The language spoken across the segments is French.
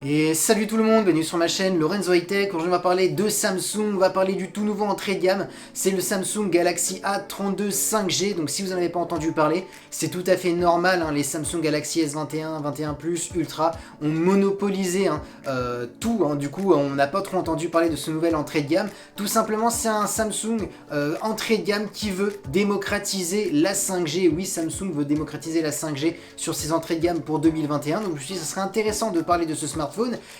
Et salut tout le monde, bienvenue sur ma chaîne Lorenzo High Tech. Aujourd'hui on va parler de Samsung, on va parler du tout nouveau entrée de gamme, c'est le Samsung Galaxy A32 5G. Donc si vous n'en avez pas entendu parler, c'est tout à fait normal, hein. Les Samsung Galaxy S21, 21 Plus, Ultra ont monopolisé tout, hein. Du coup on n'a pas trop entendu parler de ce nouvel entrée de gamme. Tout simplement c'est un Samsung entrée de gamme qui veut démocratiser la 5G. Oui, Samsung veut démocratiser la 5G sur ses entrées de gamme pour 2021. Donc je me suis dit que ce serait intéressant de parler de ce smartphone.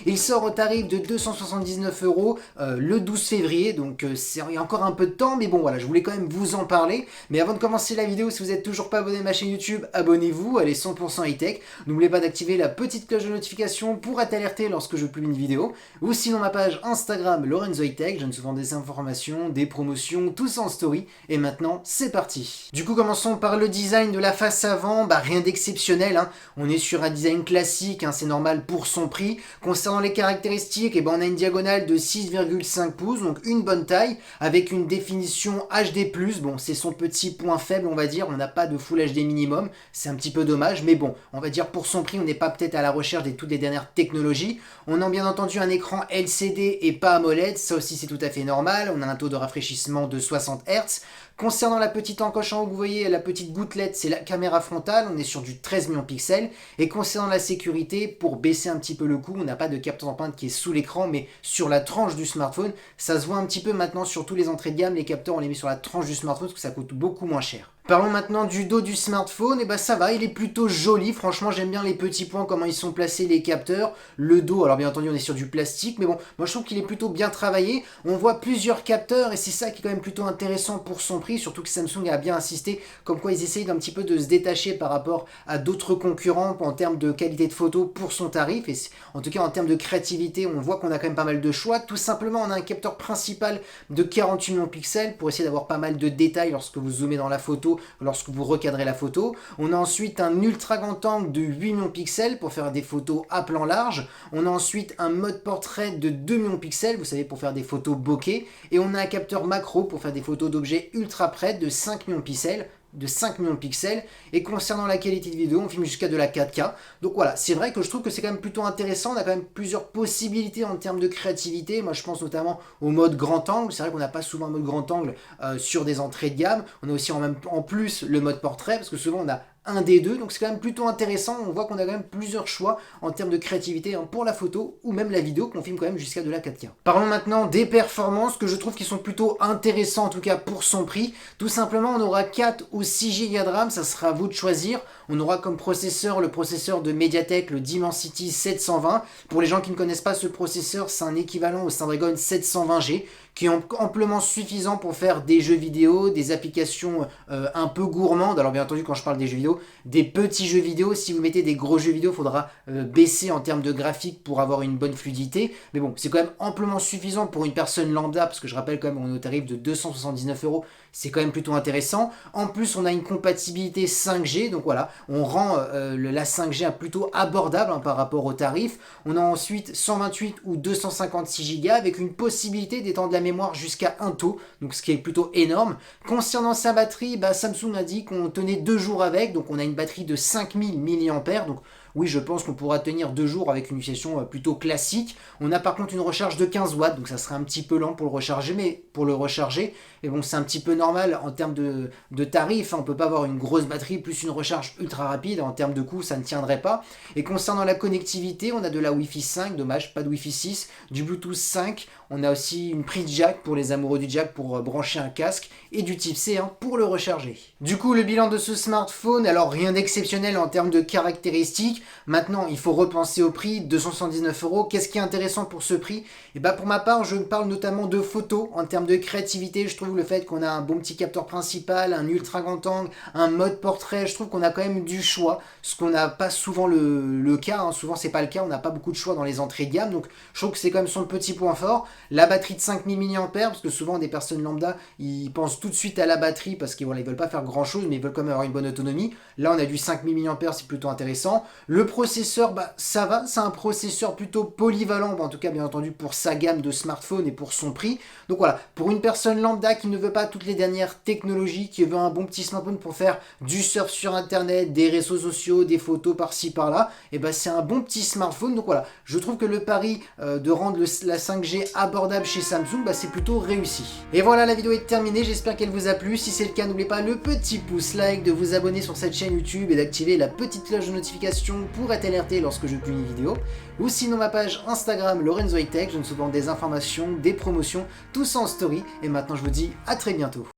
Il sort au tarif de 279 euros le 12 février, donc il y a encore un peu de temps, mais bon voilà, je voulais quand même vous en parler. Mais avant de commencer la vidéo, si vous n'êtes toujours pas abonné à ma chaîne YouTube, abonnez-vous, elle est 100% high-tech. N'oubliez pas d'activer la petite cloche de notification pour être alerté lorsque je publie une vidéo, ou sinon ma page Instagram Lorenzo High-Tech, je donne souvent des informations, des promotions, tout ça en story. Et maintenant, c'est parti. Du coup, commençons par le design de la face avant. Rien d'exceptionnel, hein. On est sur un design classique, hein, c'est normal pour son prix. Concernant les caractéristiques, on a une diagonale de 6,5 pouces, donc une bonne taille, avec une définition HD+. Bon, c'est son petit point faible, on va dire. On n'a pas de Full HD minimum, c'est un petit peu dommage, mais bon, on va dire pour son prix, on n'est pas peut-être à la recherche de toutes les dernières technologies. On a bien entendu un écran LCD et pas AMOLED, ça aussi c'est tout à fait normal. On a un taux de rafraîchissement de 60 Hz. Concernant la petite encoche en haut, vous voyez la petite gouttelette, c'est la caméra frontale, on est sur du 13 millions de pixels. Et concernant la sécurité, pour baisser un petit peu le coup, on n'a pas de capteur d'empreinte qui est sous l'écran, mais sur la tranche du smartphone. Ça se voit un petit peu maintenant sur tous les entrées de gamme, les capteurs on les met sur la tranche du smartphone parce que ça coûte beaucoup moins cher. Parlons maintenant du dos du smartphone, ça va, il est plutôt joli, franchement j'aime bien les petits points, comment ils sont placés les capteurs. Le dos, alors bien entendu on est sur du plastique, mais bon, moi je trouve qu'il est plutôt bien travaillé. On voit plusieurs capteurs et c'est ça qui est quand même plutôt intéressant pour son prix, surtout que Samsung a bien insisté, comme quoi ils essayent d'un petit peu de se détacher par rapport à d'autres concurrents en termes de qualité de photo pour son tarif. Et en tout cas en termes de créativité, on voit qu'on a quand même pas mal de choix. Tout simplement on a un capteur principal de 48 millions de pixels pour essayer d'avoir pas mal de détails lorsque vous zoomez dans la photo, lorsque vous recadrez la photo. On a ensuite un ultra grand angle de 8 millions de pixels pour faire des photos à plan large. On a ensuite un mode portrait de 2 millions de pixels, vous savez, pour faire des photos bokeh. Et on a un capteur macro pour faire des photos d'objets ultra près de 5 millions de pixels. Et concernant la qualité de vidéo, on filme jusqu'à de la 4K. Donc voilà, c'est vrai que je trouve que c'est quand même plutôt intéressant. On a quand même plusieurs possibilités en termes de créativité. Moi je pense notamment au mode grand angle. C'est vrai qu'on n'a pas souvent un mode grand angle sur des entrées de gamme. On a aussi en plus le mode portrait, parce que souvent on a un des deux, donc c'est quand même plutôt intéressant. On voit qu'on a quand même plusieurs choix en termes de créativité, hein, pour la photo ou même la vidéo, qu'on filme quand même jusqu'à de la 4K. Parlons maintenant des performances que je trouve qui sont plutôt intéressants, en tout cas pour son prix. Tout simplement, on aura 4 ou 6 Go de RAM, ça sera à vous de choisir. On aura comme processeur le processeur de Mediatek, le Dimensity 720. Pour les gens qui ne connaissent pas ce processeur, c'est un équivalent au Snapdragon 720G, qui est amplement suffisant pour faire des jeux vidéo, des applications un peu gourmandes. Alors bien entendu, quand je parle des jeux vidéo, des petits jeux vidéo. Si vous mettez des gros jeux vidéo, il faudra baisser en termes de graphique pour avoir une bonne fluidité. Mais bon, c'est quand même amplement suffisant pour une personne lambda, parce que je rappelle quand même, on est au tarif de 279 euros. C'est quand même plutôt intéressant. En plus, on a une compatibilité 5G, donc voilà, on rend la 5G plutôt abordable, hein, par rapport au tarif. On a ensuite 128 ou 256 Go avec une possibilité d'étendre la mémoire jusqu'à 1 taux, donc ce qui est plutôt énorme. Concernant sa batterie, Samsung a dit qu'on tenait 2 jours avec, donc on a une batterie de 5000 mAh, donc oui, je pense qu'on pourra tenir 2 jours avec une utilisation plutôt classique. On a par contre une recharge de 15 watts, donc ça sera un petit peu lent pour le recharger, mais bon, c'est un petit peu normal en termes de tarifs, hein. On ne peut pas avoir une grosse batterie plus une recharge ultra rapide. En termes de coût, ça ne tiendrait pas. Et concernant la connectivité, on a de la Wi-Fi 5, dommage, pas de Wi-Fi 6, du Bluetooth 5. On a aussi une prise jack pour les amoureux du jack pour brancher un casque, et du type C, hein, pour le recharger. Du coup, le bilan de ce smartphone, alors rien d'exceptionnel en termes de caractéristiques. Maintenant, il faut repenser au prix, 279 euros. Qu'est-ce qui est intéressant pour ce prix? Et pour ma part, je parle notamment de photos. En termes de créativité, je trouve le fait qu'on a un bon petit capteur principal, un ultra grand angle, un mode portrait, je trouve qu'on a quand même du choix, ce qu'on n'a pas souvent le cas, hein. Souvent c'est pas le cas, on n'a pas beaucoup de choix dans les entrées de gamme, donc je trouve que c'est quand même son petit point fort. La batterie de 5000 mAh, parce que souvent des personnes lambda, ils pensent tout de suite à la batterie, parce qu'ils veulent pas faire grand chose, mais ils veulent quand même avoir une bonne autonomie. Là on a du 5000 mAh, c'est plutôt intéressant. Le processeur, bah ça va, c'est un processeur plutôt polyvalent, bon, en tout cas bien entendu pour sa gamme de smartphones et pour son prix. Donc voilà, pour une personne lambda qui ne veut pas toutes les dernières technologies, qui veut un bon petit smartphone pour faire du surf sur internet, des réseaux sociaux, des photos par-ci par-là, et bah c'est un bon petit smartphone. Donc voilà, je trouve que le pari de rendre la 5G abordable chez Samsung, bah c'est plutôt réussi. Et voilà, la vidéo est terminée, j'espère qu'elle vous a plu. Si c'est le cas, n'oubliez pas le petit pouce like, de vous abonner sur cette chaîne YouTube et d'activer la petite cloche de notification pour être alerté lorsque je publie une vidéo, ou sinon ma page Instagram Lorenzo High Tech, je ne souvent des informations, des promotions, tout ça en story, et maintenant je vous dis à très bientôt.